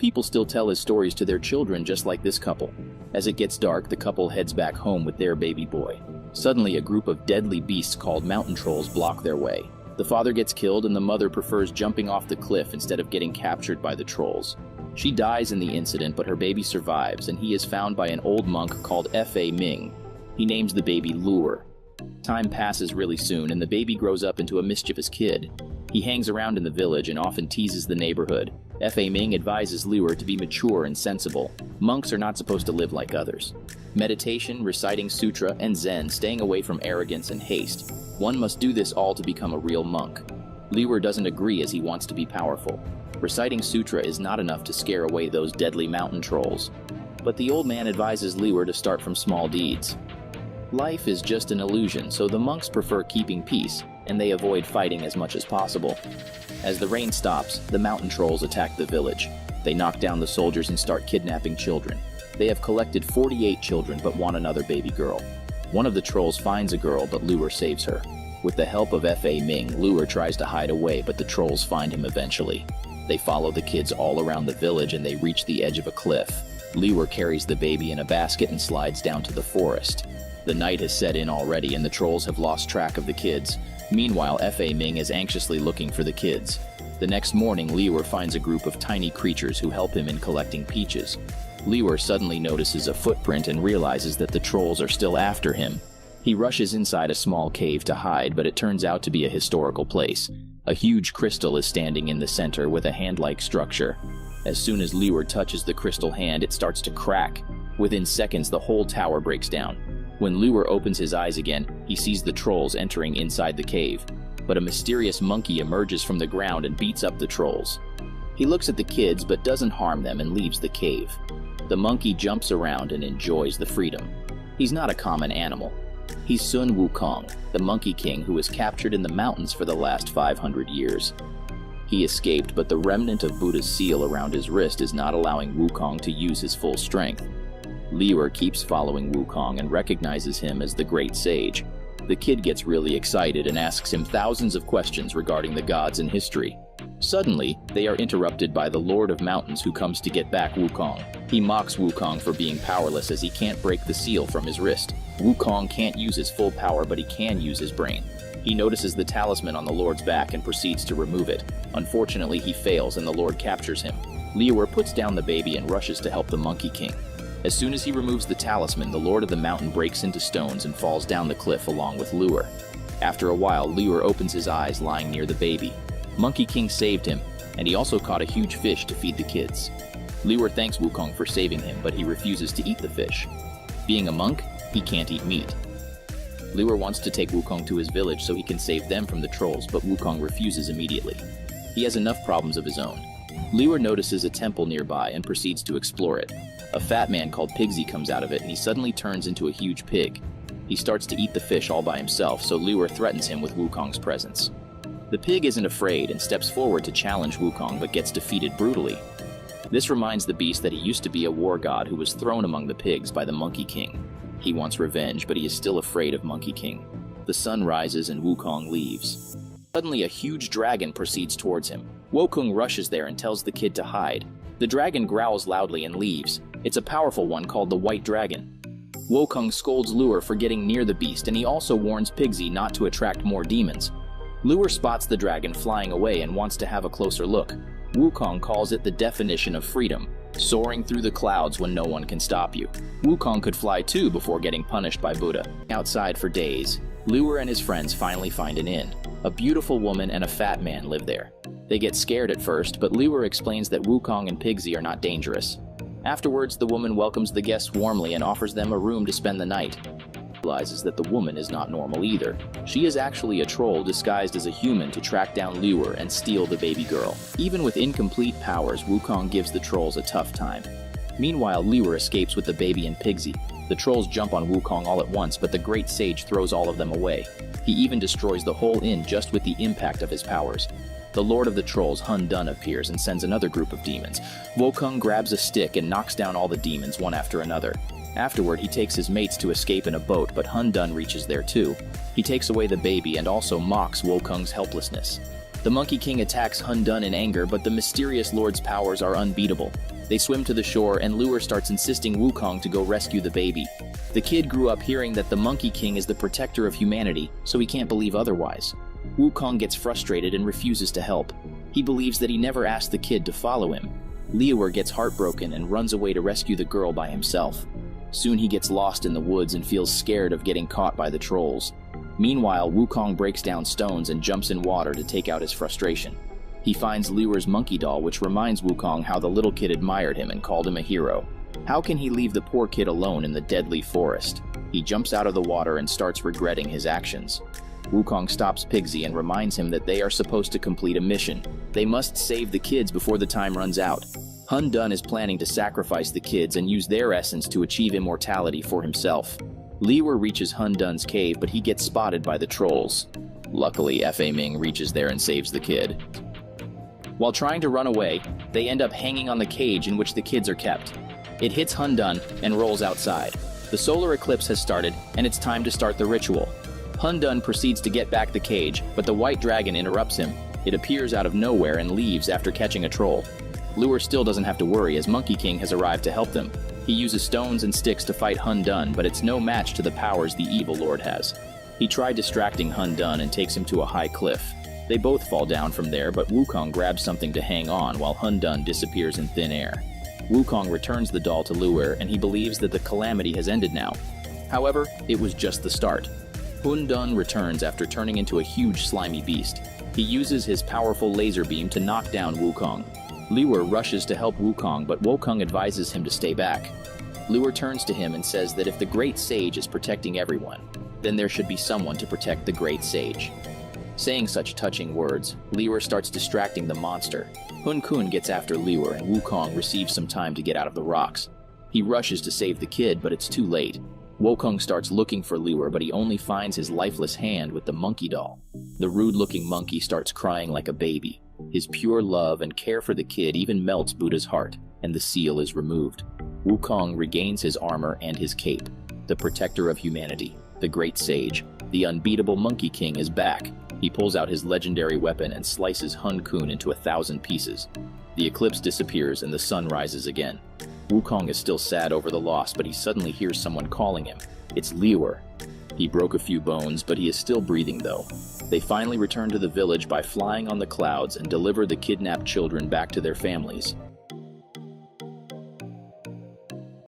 People still tell his stories to their children, just like this couple. As it gets dark, the couple heads back home with their baby boy. Suddenly, a group of deadly beasts called mountain trolls block their way. The father gets killed and the mother prefers jumping off the cliff instead of getting captured by the trolls. She dies in the incident, but her baby survives, and he is found by an old monk called Fa Ming. He names the baby Lure. Time passes really soon, and the baby grows up into a mischievous kid. He hangs around in the village and often teases the neighborhood. Fa Ming advises Lure to be mature and sensible. Monks are not supposed to live like others. Meditation, reciting sutra, and Zen, staying away from arrogance and haste. One must do this all to become a real monk. Lure doesn't agree as he wants to be powerful. Reciting sutra is not enough to scare away those deadly mountain trolls. But the old man advises Lure to start from small deeds. Life is just an illusion, so the monks prefer keeping peace, and they avoid fighting as much as possible. As the rain stops, the mountain trolls attack the village. They knock down the soldiers and start kidnapping children. They have collected 48 children but want another baby girl. One of the trolls finds a girl, but Lure saves her. With the help of Fa Ming, Lure tries to hide away, but the trolls find him eventually. They follow the kids all around the village and they reach the edge of a cliff. Lure carries the baby in a basket and slides down to the forest. The night has set in already and the trolls have lost track of the kids. Meanwhile, Fa Ming is anxiously looking for the kids. The next morning, Lure finds a group of tiny creatures who help him in collecting peaches. Lure suddenly notices a footprint and realizes that the trolls are still after him. He rushes inside a small cave to hide, but it turns out to be a historical place. A huge crystal is standing in the center with a hand-like structure. As soon as Lure touches the crystal hand, it starts to crack. Within seconds, the whole tower breaks down. When Lure opens his eyes again, he sees the trolls entering inside the cave. But a mysterious monkey emerges from the ground and beats up the trolls. He looks at the kids but doesn't harm them and leaves the cave. The monkey jumps around and enjoys the freedom. He's not a common animal. He's Sun Wukong, the Monkey King who was captured in the mountains for the last 500 years. He escaped, but the remnant of Buddha's seal around his wrist is not allowing Wukong to use his full strength. Lure keeps following Wukong and recognizes him as the great sage. The kid gets really excited and asks him thousands of questions regarding the gods and history. Suddenly, they are interrupted by the Lord of Mountains who comes to get back Wukong. He mocks Wukong for being powerless as he can't break the seal from his wrist. Wukong can't use his full power, but he can use his brain. He notices the talisman on the Lord's back and proceeds to remove it. Unfortunately, he fails and the Lord captures him. Lure puts down the baby and rushes to help the Monkey King. As soon as he removes the talisman, the Lord of the Mountain breaks into stones and falls down the cliff along with Lure. After a while, Lure opens his eyes lying near the baby. Monkey King saved him, and he also caught a huge fish to feed the kids. Lure thanks Wukong for saving him, but he refuses to eat the fish. Being a monk, he can't eat meat. Lure wants to take Wukong to his village so he can save them from the trolls, but Wukong refuses immediately. He has enough problems of his own. Lure notices a temple nearby and proceeds to explore it. A fat man called Pigsy comes out of it and he suddenly turns into a huge pig. He starts to eat the fish all by himself, so Lure threatens him with Wukong's presence. The pig isn't afraid and steps forward to challenge Wukong but gets defeated brutally. This reminds the beast that he used to be a war god who was thrown among the pigs by the Monkey King. He wants revenge, but he is still afraid of Monkey King. The sun rises and Wukong leaves. Suddenly, a huge dragon proceeds towards him. Wukong rushes there and tells the kid to hide. The dragon growls loudly and leaves. It's a powerful one called the White Dragon. Wukong scolds Lure for getting near the beast, and he also warns Pigsy not to attract more demons. Lure spots the dragon flying away and wants to have a closer look. Wukong calls it the definition of freedom, soaring through the clouds when no one can stop you. Wukong could fly too before getting punished by Buddha. Outside for days, Lure and his friends finally find an inn. A beautiful woman and a fat man live there. They get scared at first, but Lure explains that Wukong and Pigsy are not dangerous. Afterwards, the woman welcomes the guests warmly and offers them a room to spend the night. Realizes that the woman is not normal either. She is actually a troll disguised as a human to track down Lure and steal the baby girl. Even with incomplete powers, Wukong gives the trolls a tough time. Meanwhile, Lure escapes with the baby and Pigsy. The trolls jump on Wukong all at once, but the great sage throws all of them away. He even destroys the whole inn just with the impact of his powers. The Lord of the Trolls, Hun Dun, appears and sends another group of demons. Wukong grabs a stick and knocks down all the demons one after another. Afterward, he takes his mates to escape in a boat, but Hun Dun reaches there too. He takes away the baby and also mocks Wukong's helplessness. The Monkey King attacks Hun Dun in anger, but the mysterious Lord's powers are unbeatable. They swim to the shore and Lure starts insisting Wukong to go rescue the baby. The kid grew up hearing that the Monkey King is the protector of humanity, so he can't believe otherwise. Wukong gets frustrated and refuses to help. He believes that he never asked the kid to follow him. Lure gets heartbroken and runs away to rescue the girl by himself. Soon he gets lost in the woods and feels scared of getting caught by the trolls. Meanwhile, Wukong breaks down stones and jumps in water to take out his frustration. He finds Lure's monkey doll, which reminds Wukong how the little kid admired him and called him a hero. How can he leave the poor kid alone in the deadly forest? He jumps out of the water and starts regretting his actions. Wukong stops Pigsy and reminds him that they are supposed to complete a mission. They must save the kids before the time runs out. Hun Dun is planning to sacrifice the kids and use their essence to achieve immortality for himself. Lure reaches Hun Dun's cave, but he gets spotted by the trolls. Luckily, Fa Ming reaches there and saves the kid. While trying to run away, they end up hanging on the cage in which the kids are kept. It hits Hun Dun and rolls outside. The solar eclipse has started, and it's time to start the ritual. Hun Dun proceeds to get back the cage, but the white dragon interrupts him. It appears out of nowhere and leaves after catching a troll. Lure still doesn't have to worry, as Monkey King has arrived to help them. He uses stones and sticks to fight Hun Dun, but it's no match to the powers the evil lord has. He tried distracting Hun Dun and takes him to a high cliff. They both fall down from there, but Wukong grabs something to hang on while Hun Dun disappears in thin air. Wukong returns the doll to Lure, and he believes that the calamity has ended now. However, it was just the start. Hun Dun returns after turning into a huge slimy beast. He uses his powerful laser beam to knock down Wukong. Lure rushes to help Wukong, but Wukong advises him to stay back. Lure turns to him and says that if the Great Sage is protecting everyone, then there should be someone to protect the Great Sage. Saying such touching words, Lure starts distracting the monster. Hun Kun gets after Lure and Wukong receives some time to get out of the rocks. He rushes to save the kid, but it's too late. Wukong starts looking for Lure, but he only finds his lifeless hand with the monkey doll. The rude-looking monkey starts crying like a baby. His pure love and care for the kid even melts Buddha's heart, and the seal is removed. Wukong regains his armor and his cape. The protector of humanity, the Great Sage, the unbeatable Monkey King is back. He pulls out his legendary weapon and slices Hun Kun into 1,000 pieces. The eclipse disappears and the sun rises again. Wukong is still sad over the loss, but he suddenly hears someone calling him. It's Lure. He broke a few bones, but he is still breathing though. They finally return to the village by flying on the clouds and deliver the kidnapped children back to their families.